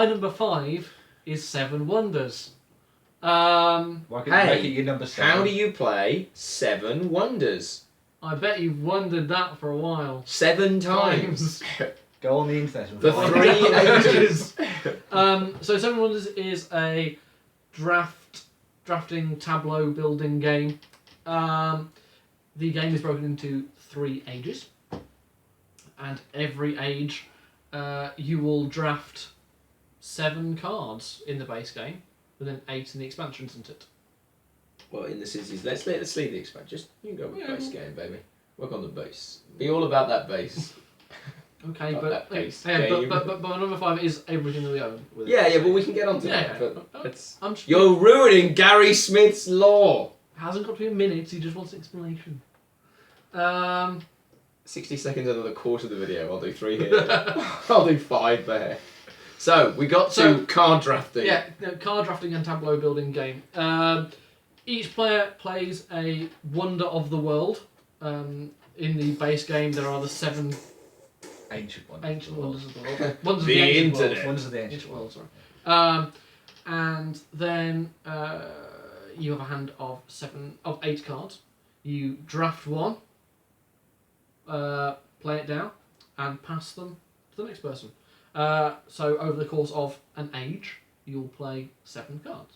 my number 5 is Seven Wonders. Why couldn't you make it your number 7? How do you play Seven Wonders? I bet you've wondered that for a while. 7 times. Go on the internet and The find 3 it. ages. So Seven Wonders is a drafting tableau building game. The game is broken into 3 ages, and every age you will draft 7 cards in the base game, and then 8 in the expansion, isn't it? Well, in the cities, let's leave the expansion. Just you can go with the base game, baby. Work on the base. Be all about that base. Okay, Not but, that base but my number 5 is everything that we own. With Yeah, it. but we can get onto Yeah, that. But it's, I'm just, you're ruining Gary Smith's law. hasn't got to be a minute. He just wants an explanation. 60 seconds another quarter of the video. I'll do 3 here. I'll do 5 there. So we got to card drafting. Yeah, card drafting and tableau building game. Each player plays a wonder of the world. In the base game, there are the 7 Ancient ones. ancient wonders of the world. Wonders of The the ancient internet. world. Wonders of the Ancient ancient world, world. sorry. And then you have a hand of 8 cards. You draft one, play it down, and pass them to the next person. So over the course of an age, you'll play 7 cards.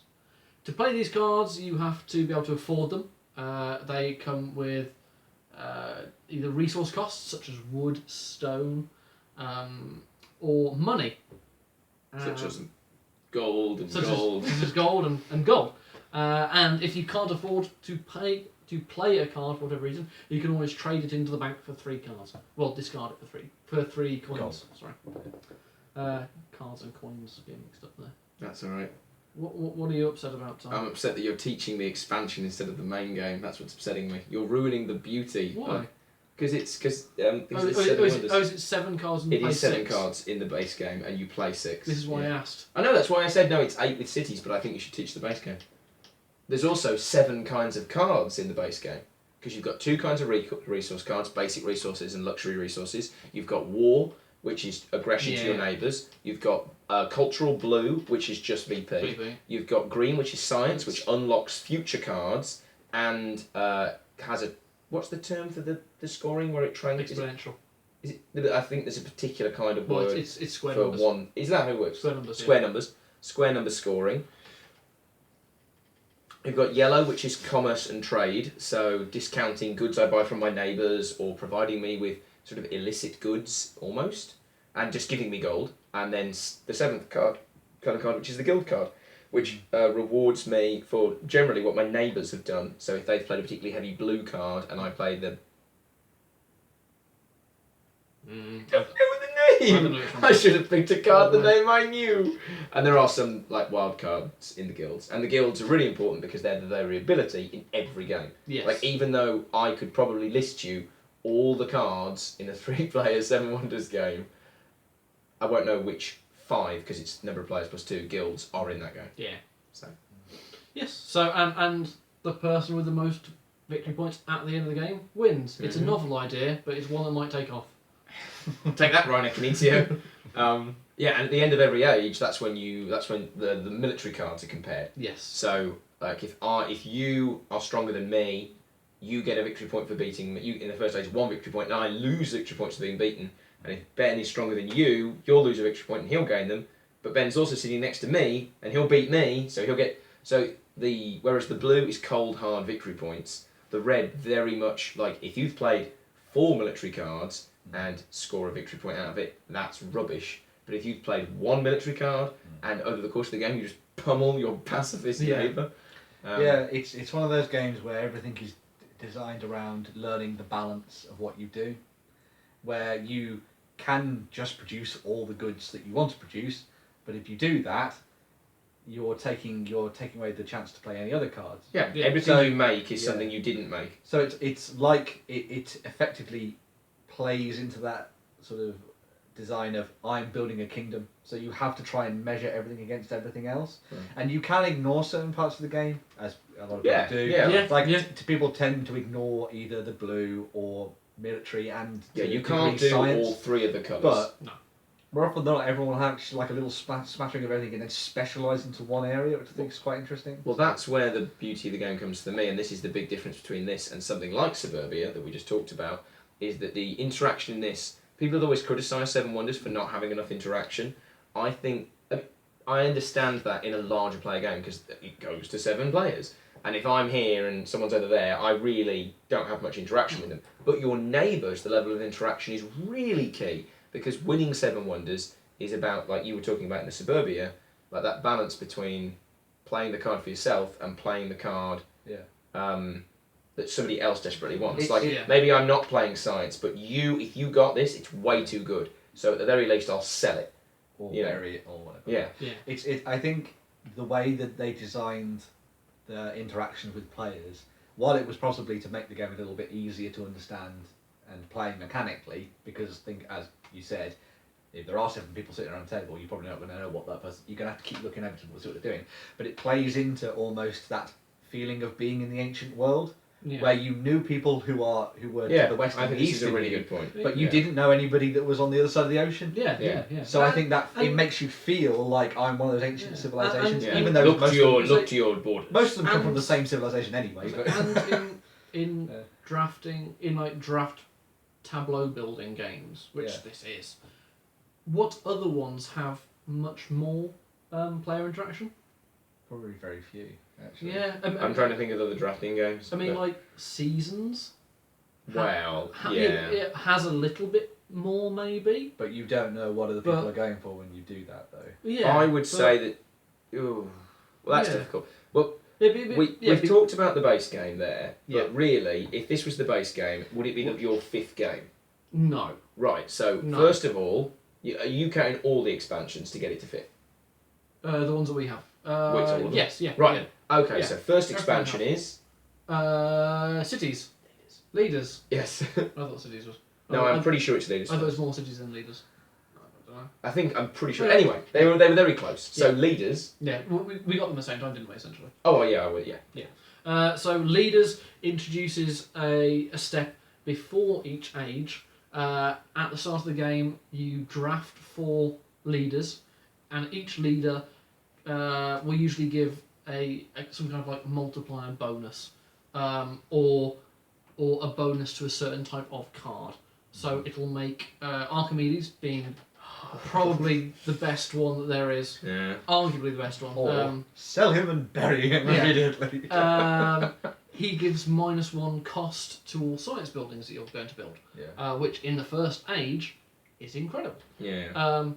To play these cards, you have to be able to afford them. They come with either resource costs, such as wood, stone, or money. Such as gold and Such gold. as gold and gold. And if you can't afford to play a card for whatever reason, you can always trade it into the bank for 3 cards. Well, discard it for 3 coins. Gold. Sorry. Cards and coins getting mixed up there. That's alright. What are you upset about, Tom? I'm upset that you're teaching the expansion instead of the main game. That's what's upsetting me. You're ruining the beauty. Why? Because it's Is it 7 cards and you It play is 7 6? cards in the base game, and you play 6. This is why I Yeah. asked. I know, that's why I said no, it's 8 with cities, but I think you should teach the base game. There's also 7 kinds of cards in the base game, because you've got 2 kinds of resource cards, basic resources and luxury resources. You've got war, which is aggression to your neighbours. You've got cultural blue, which is just VP. You've got green, which is science, which unlocks future cards, and has a... What's the term for the scoring where it trains? Exponential. Is it, I think there's a particular kind of Well, word it's square for numbers. one. Is that how it works? Square numbers. Square numbers. Square number scoring. You've got yellow, which is commerce and trade, so discounting goods I buy from my neighbours or providing me with sort of illicit goods, almost, and just giving me gold. And then the 7th card, which is the guild card, which rewards me for generally what my neighbours have done. So if they've played a particularly heavy blue card and I play the... Don't know the name! I should have picked a card the name I knew! And there are some like wild cards in the guilds. And the guilds are really important because they're the variability in every game. Yes. Like, even though I could probably list you all the cards in a 3-player 7 Wonders game, I won't know which 5, because it's number of players plus 2, guilds are in that game. Yeah. So. Yes. So and the person with the most victory points at the end of the game wins. It's a novel idea, but it's one that might take off. Take that, Ryan Ekinitio. Yeah, and at the end of every age, that's when the military cards are compared. Yes. So, like, if you are stronger than me, you get a victory point for beating me. You in the first age 1 victory point, and I lose victory points for being beaten. And if Ben is stronger than you, you'll lose a victory point and he'll gain them. But Ben's also sitting next to me, and he'll beat me, so he'll get... Whereas the blue is cold, hard victory points, the red very much, like, if you've played 4 military cards and score a victory point out of it, that's rubbish. But if you've played 1 military card, and over the course of the game you just pummel your pacifist neighbour... It's one of those games where everything is designed around learning the balance of what you do, where you can just produce all the goods that you want to produce, but if you do that, you're taking away the chance to play any other cards. Yeah, everything you make is something you didn't make. So it's like it effectively plays into that sort of design of I'm building a kingdom. So you have to try and measure everything against everything else, and you can ignore certain parts of the game, as a lot of people do. Yeah. People tend to ignore either the blue or military and you can't do science, all 3 of the colours. but no. more often than not, everyone will have just like a little smattering of everything and then specialise into one area, which I think is quite interesting. Well, that's where the beauty of the game comes to me, and this is the big difference between this and something like Suburbia that we just talked about, is that the interaction in this, people have always criticised Seven Wonders for not having enough interaction. I think, I understand that in a larger player game because it goes to 7 players. And if I'm here and someone's over there, I really don't have much interaction with them. But your neighbours, the level of interaction is really key, because winning 7 Wonders is about, like you were talking about in the Suburbia, like that balance between playing the card for yourself and playing the card that somebody else desperately wants. Maybe I'm not playing science, but if you got this, it's way too good. So at the very least, I'll sell it. Or bury it, or whatever. Yeah. I think the way that they designed the interaction with players, while it was possibly to make the game a little bit easier to understand and play mechanically, because as you said, if there are 7 people sitting around a table, you're probably not going to know what that person. You're going to have to keep looking over to see what they're doing. But it plays into almost that feeling of being in the ancient world, where you knew people who were to the west and the east. This is a really good point. But you didn't know anybody that was on the other side of the ocean. Yeah. So I think that it makes you feel like I'm one of those ancient civilizations, and even though look to your borders. most of them come from the same civilization anyway. But And in drafting, in like draft tableau building games, which this is, what other ones have much more player interaction? probably very few, actually. Yeah, I'm trying to think of other drafting games. I mean, like Seasons. Well, It has a little bit more, maybe. But you don't know what other people are going for when you do that, though. Yeah, I would say that. Ooh, well, that's difficult. Well, we've we talked about the base game there, but Yeah. really, if this was the base game, would it be your 5th game? No. Right. So No. first of all, are you counting all the expansions to get it to fit? The ones that we have. Which all of them? Yes, yeah. Right. Okay. Yeah. So first Fair expansion is. Cities. Leaders. Yes. I thought cities was. No, I'm pretty sure it's leaders. I thought it was more cities than leaders. I don't know. I'm pretty sure. Yeah. Anyway, they were very close. So leaders. Yeah, well, we got them at the same time, didn't we? Essentially. Oh yeah, I would. Yeah. So leaders introduces a step before each age. At the start of the game, you draft 4 leaders, and each leader will usually give some kind of like multiplier bonus, or a bonus to a certain type of card. So it'll make Archimedes being probably the best one that there is. Yeah. Arguably the best one. Or sell him and bury him immediately. He gives -1 cost to all science buildings that you're going to build, which in the first age is incredible. Yeah.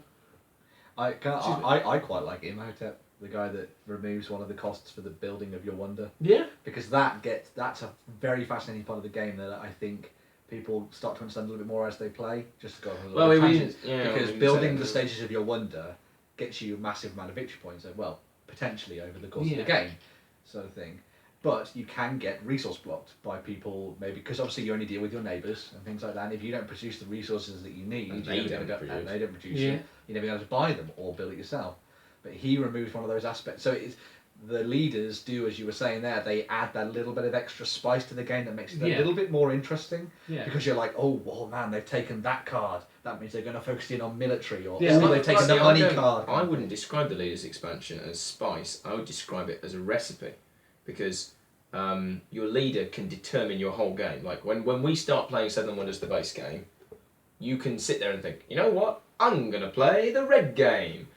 I quite like Imhotep, the guy that removes one of the costs for the building of your wonder. Yeah. Because that's a very fascinating part of the game that I think people start to understand a little bit more as they play. Just to go on a little tangent. Because building the stages of your wonder gets you a massive amount of victory points, potentially over the course of the game, sort of thing. But you can get resource blocked by people, maybe because obviously you only deal with your neighbours and things like that. And if you don't produce the resources that you need, and they don't produce them, you're never going to buy them or build it yourself. But he removes one of those aspects. So it's the leaders do, as you were saying there, they add that little bit of extra spice to the game that makes it a little bit more interesting. Yeah. Because you're like, oh man, they've taken that card. That means they're going to focus in on military, or Yeah, they've taken the money card. I wouldn't describe the leaders expansion as spice. I would describe it as a recipe, because your leader can determine your whole game. Like when we start playing Seven Wonders, the base game, you can sit there and think, you know what, I'm going to play the red game.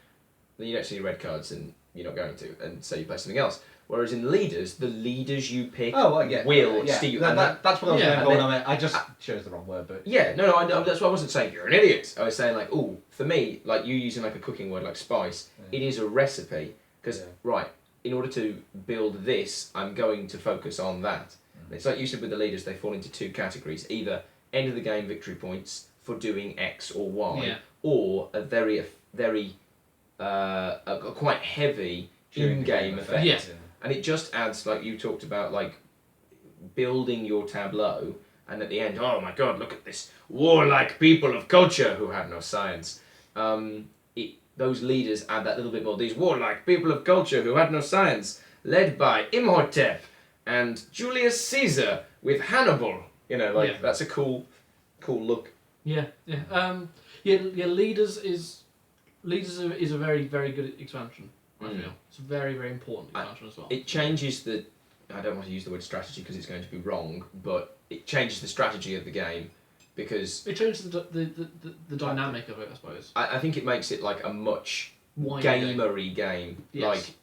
Then you don't see red cards and you're not going to, and so you play something else. Whereas in leaders, the leaders you pick will steal. That's what I was going on. I just chose the wrong word, but that's why I wasn't saying you're an idiot. I was saying like, for me, like you using like a cooking word like spice, it is a recipe because in order to build this, I'm going to focus on that. It's like you said with the leaders, they fall into 2 categories: either end of the game victory points for doing X or Y, or a quite heavy in-game effect. Yeah. And it just adds, like you talked about, like building your tableau, and at the end, oh my god, look at this warlike people of culture who had no science. Those leaders add that little bit more. These warlike people of culture who had no science, led by Imhotep and Julius Caesar with Hannibal. That's a cool look. Yeah. Leaders is Leaders is a very, very good expansion, I Mm. feel. It's a very, very important expansion as well. It changes the. I don't want to use the word strategy because it's going to be wrong, but it changes the strategy of the game because It changes the dynamic of it, I suppose. I think it makes it like a much Wider game. gamery game. Yes. Like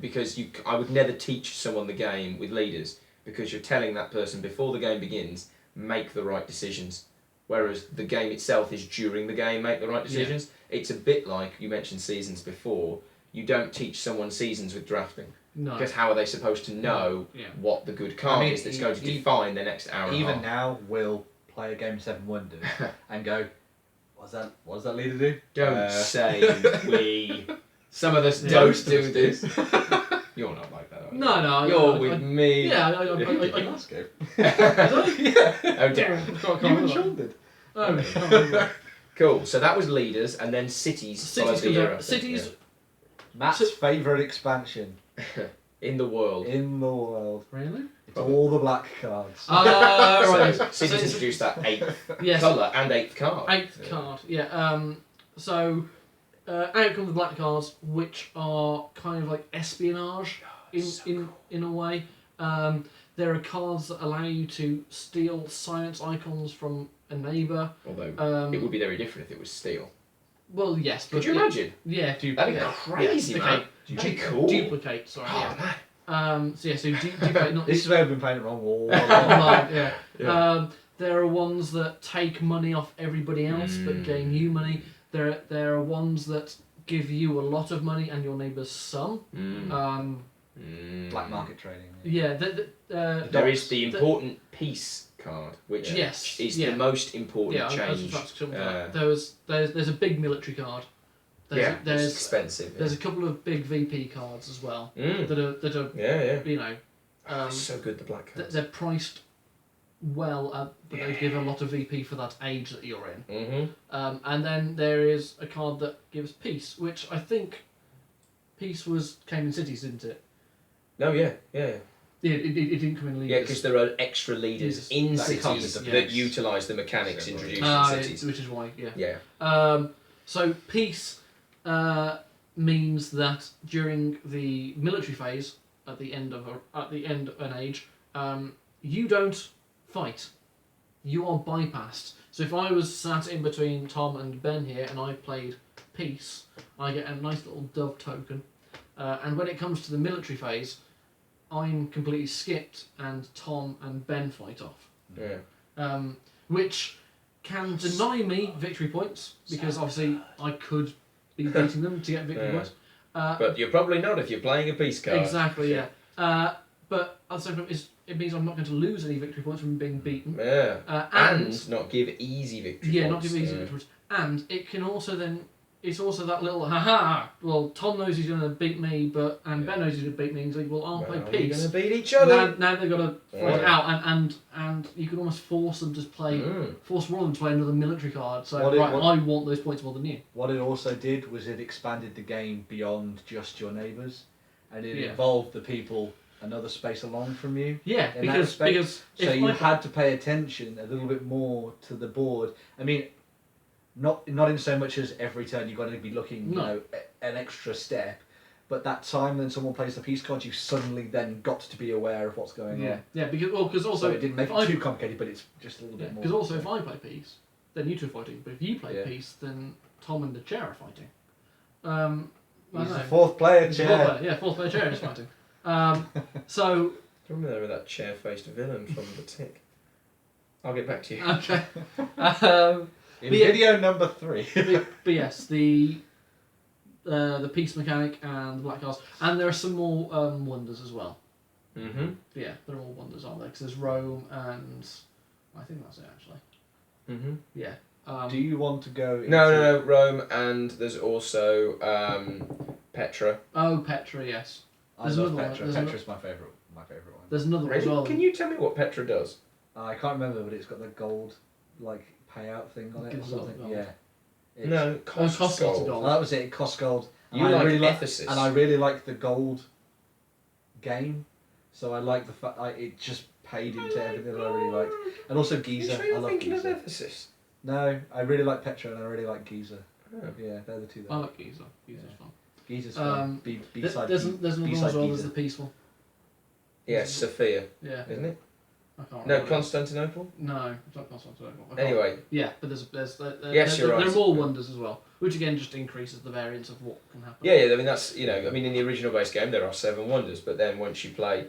because I would never teach someone the game with leaders because you're telling that person before the game begins make the right decisions, whereas the game itself is during the game make the right decisions. It's a bit like you mentioned seasons before. You don't teach someone seasons with drafting. No. Because how are they supposed to know Yeah. what the good card I mean, is that's going to define the next hour and a Even half? now, we'll play a game of Seven Wonders and go, what does that leader do? Don't say we. Some of us Yeah. don't Most of do us this. You're not like that, are you? No. You're with me. Yeah, Last game. Oh, damn. You and Sean did. I can't remember. Cool. So that was leaders, and then cities. followed Cities the comes year out. after, Cities. Matt's favourite expansion yeah. In the world. in the world. Really? It's all the black cards. Right. So cities introduced that eighth Yes. colour and eighth card. Eighth card. Yeah. So, out come the black cards, which are kind of like espionage in a way. There are cards that allow you to steal science icons from a neighbour. Although it would be very different if it was steel. Well, yes. Could you imagine? Yeah. That'd be crazy, yeah, man. duplicate. That'd be cool. Duplicate. Sorry. Oh, Yeah. man. So yeah. So duplicate. Not This is where I've been playing it wrong all along. yeah. Yeah. There are ones that take money off everybody else but gain you money. There are ones that give you a lot of money and your neighbours some. Black market trading. Yeah. There is the important peace card, which Yes, is yeah. the most important Yeah, I was change. about to come to that. There's a big military card. It's There's expensive. there's a couple of big VP cards as well Mm. that are Yeah. you know It's so good, the black cards. they're priced well, but they give a lot of VP for that age that you're in. Mm-hmm. And then there is a card that gives peace, which I think peace came in cities, didn't it? No, yeah. Yeah, it didn't come in leaders. Yeah, because there are extra leaders in That cities comes with the that picks. utilise the mechanics introduced in cities. which is why, yeah. Yeah. So peace means that during the military phase, at the end of an age, you don't fight. You are bypassed. So if I was sat in between Tom and Ben here and I played peace, I get a nice little dove token. And when it comes to the military phase, I'm completely skipped and Tom and Ben fight off. Yeah. Which can deny me victory points because obviously I could be beating them to get victory Yeah. points. But you're probably not if you're playing a peace card. Exactly, yeah. But at the same time, it means I'm not going to lose any victory points from being beaten. Yeah. And And not give easy victory yeah, points. not give easy victory points. And it can also then. It's also that little haha. Well, Tom knows he's going to beat me, and Ben knows he's going to beat me. And he's like, well, I'll play Well, peace. You're going to beat each other. Now they've got to fight Yeah. out, and you can almost force them to play, force one of them to play another military card. So What I want those points more than you. What it also did was it expanded the game beyond just your neighbours, and it Yeah. involved the people another space along from you. Yeah, in that because respect. So if you I- had to pay attention a little bit more to the board. I mean, not in so much as every turn you've got to be looking, No. an extra step, but that time when someone plays the peace card, you suddenly then got to be aware of what's going on. yeah, because also So it didn't make if it I- too complicated, but it's just a little bit more. Because also, if I play peace, then you two are fighting. But if you play Yeah. peace, then Tom and the chair are fighting. I He's don't the know. fourth player, It's chair. fourth player, fourth player chair is fighting. So Remember there with that chair-faced villain from the Tick. I'll get back to you. okay. In But yeah. video number 3. but yes, the peace mechanic and the black cards, and there are some more wonders as well. Mm-hmm. Yeah, they're all wonders, aren't they? Because there's Rome and I think that's it actually. Mm-hmm. Yeah. Do you want to go? No, Rome, and there's also Petra. Oh, Petra, yes. I There's love another one, Petra. there's Petra's my favourite one. There's another one as well. Can you tell me what Petra does? I can't remember, but it's got the gold payout thing on it or Gives a lot of something. gold. Yeah. It's- No, it costs, costs lots of gold. gold. Well, that was it. It costs gold. And You I like really Ephesus. and I really like the gold game. So I like the fact it just paid into everything that I really liked. And also You Giza. sure I you're love thinking of Giza. Ephesus? No, I really like Petra and I really like Giza. Yeah, they're the two. I like Geezer. Geezer's fun. Geezer's fun. B-side. There's another one as well. There's the Peaceful. Yeah, Sophia, Yeah. isn't it? I can't No, remember. Constantinople. No, it's not Constantinople. Anyway, Yeah, but there's Yes, you're there right. are more wonders as well, which again just increases the variance of what can happen. yeah. I mean, that's I mean, in the original base game there are 7 wonders, but then once you play,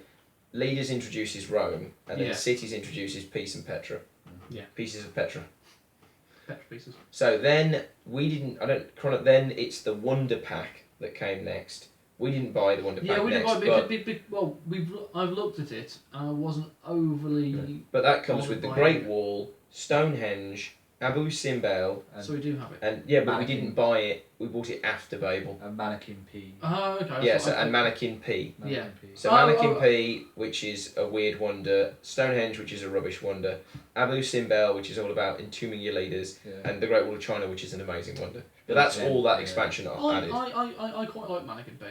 Leaders introduces Rome, and then Yeah. Cities introduces Peace and Petra. Yeah. Pieces of Petra. Petra pieces. So then we didn't. Then it's the Wonder Pack that came next. We didn't buy the Wonder Pack Yeah, we didn't next, buy but, well, I've looked at it and I wasn't overly. but that comes with the buying Great it. Wall, Stonehenge, Abu Simbel, So we do have it. and but we Mannequin. didn't buy it. We bought it after Babel. And Mannequin P. Oh, okay. Yeah, I so thought- and Mannequin P. Yeah. P. So Oh, Mannequin oh, P, which is a weird wonder, Stonehenge, which is a rubbish wonder, Abu Simbel, which is all about entombing your leaders, Yeah. and the Great Wall of China, which is an amazing wonder. But that's all that expansion added. I quite like Mannequin P.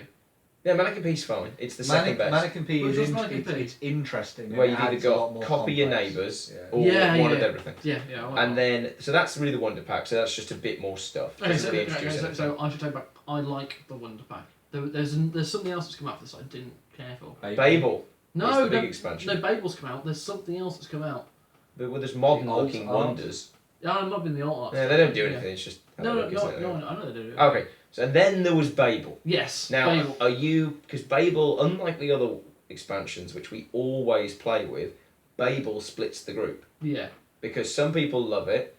Yeah, Mannequin P's fine. It's the second best. Mannequin P Which is was Mannequin P? it's interesting. Where and you've it either adds a lot got more copy your complex. neighbours Yeah. or Yeah, one of yeah. everything. Yeah, I like And that. then, so that's really the Wonder Pack, so that's just a bit more stuff. Okay, Doesn't so, really introduce so anything. I should take back. I like the Wonder Pack. There's something else that's come out for this I didn't care for. Babel No, is the big no, expansion. no, Babel's come out. There's something else that's come out. But well, there's modern alt looking art. wonders. Yeah, I'm not in the art. Yeah, they don't do Yeah. anything, it's just... No, have a no, look, isn't it? I know they do. Okay, so then there was Babel. Yes, Now, Babel. are you... Because Babel, unlike the other expansions, which we always play with, Babel splits the group. Yeah, Because some people love it,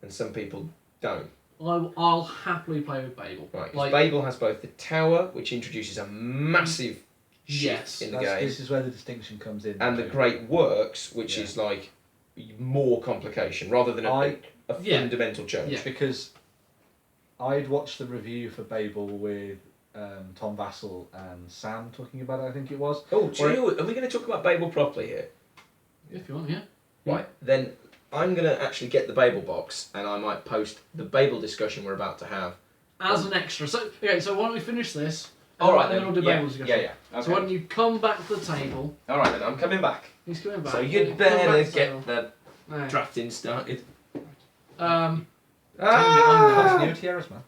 and some people don't. I'll happily play with Babel. Right, 'cause Like, Babel has both the tower, which introduces a massive shift Yes. in the That's- game, This is where the distinction comes in. and the Great Works, which Yeah. is like more complication rather than a Yeah. fundamental change. Yeah. Because I'd watched the review for Babel with Tom Vassell and Sam talking about it, I think it was. Oh, do you know, are we going to talk about Babel properly here? if you want, yeah. Right, then I'm going to actually get the Babel box, and I might post the Babel discussion we're about to have. As an extra. So why don't we finish this? All right, and then we'll do yeah, Babel's discussion. yeah. Okay. So why don't you come back to the table? All right, then I'm coming back. He's coming back. So Come you'd back better to the get table. the Right. drafting started. Um. Ah! Continuity errors, man.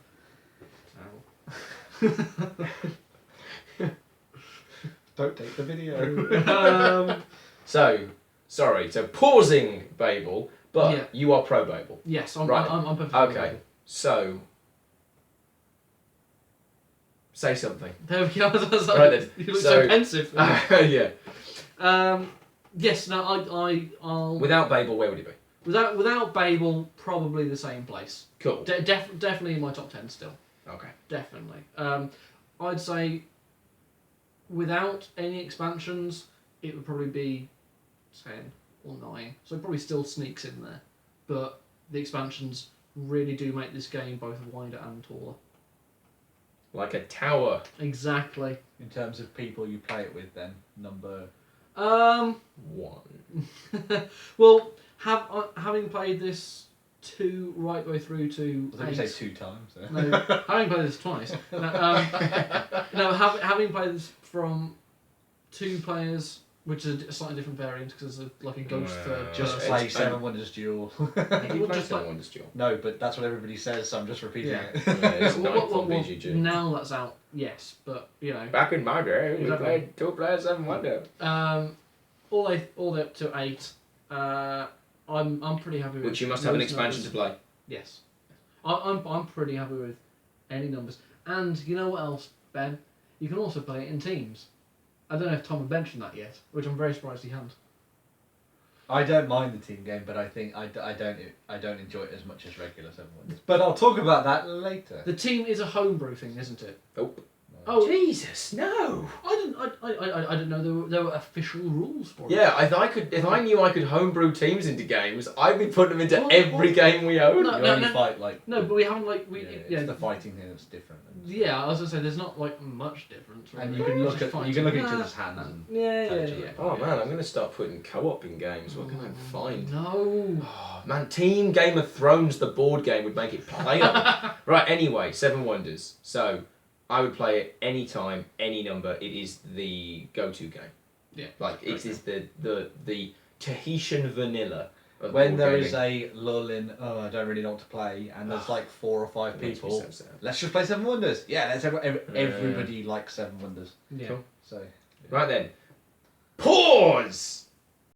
Don't take the video. So, sorry, so pausing Babel, but Yeah. you are pro Babel. Yes, I'm Right. I'm perfectly Okay, so say something. There we go. Right then. You look So- so pensive. Yeah. Yes. No. I'll. Without Babel, where would it be? Without Babel, probably the same place. Cool. Definitely in my top 10 still. Okay. Definitely. I'd say without any expansions, it would probably be 10 or 9. So it probably still sneaks in there. But the expansions really do make this game both wider and taller. Like a tower. Exactly. In terms of people you play it with, then number. One. Well, having played this right the way through to I think you 8, say 2 times. So. No, having played this twice. No, having played this from 2 players, which is a slightly different variant because it's like a ghost third. Just It's- play it's- 7 Wonders Duel. You Well, play just Seven like- Wonders Duel. No, but that's what everybody says, so I'm just repeating Yeah. it. Yeah, it's Well, ninth on BGG. now that's out, yes, but you know, Back in my day, we Exactly. played 2 players Seven Wonder. all the way up to 8. I'm pretty happy with. Which you must have an most expansion numbers. to play. Yes, I'm pretty happy with any numbers. And you know what else, Ben? You can also play it in teams. I don't know if Tom had mentioned that yet, which I'm very surprised he hadn't. I don't mind the team game, but I think I don't enjoy it as much as regular 7 Wonders. But I'll talk about that later. The team is a homebrew thing, isn't it? Nope. Oh, Jesus, no! I didn't know there were official rules for it. Yeah, if I knew I could homebrew teams into games, I'd be putting them into Well, every game we own. No, You only fight like. No, but we haven't like It's the fighting thing that's different. Yeah, I was gonna say there's not like much difference. And really. you can look Just at fighting. each other's hands and. Yeah, tell yeah, each other yeah. apart. Oh man, I'm going to start putting co-op in games. What can I find? No. Oh, man, Team Game of Thrones, the board game, would make it playable. Right, anyway, 7 Wonders. So, I would play it anytime, any number. It is the go-to game. Yeah. Like, it is the Tahitian vanilla of when there board is a lull in, oh, I don't really know what to play, and there's like 4 or 5 It makes me people, so sad. let's just play Seven Wonders. Yeah, everybody likes Seven Wonders. Yeah. Cool. So Right then. Pause!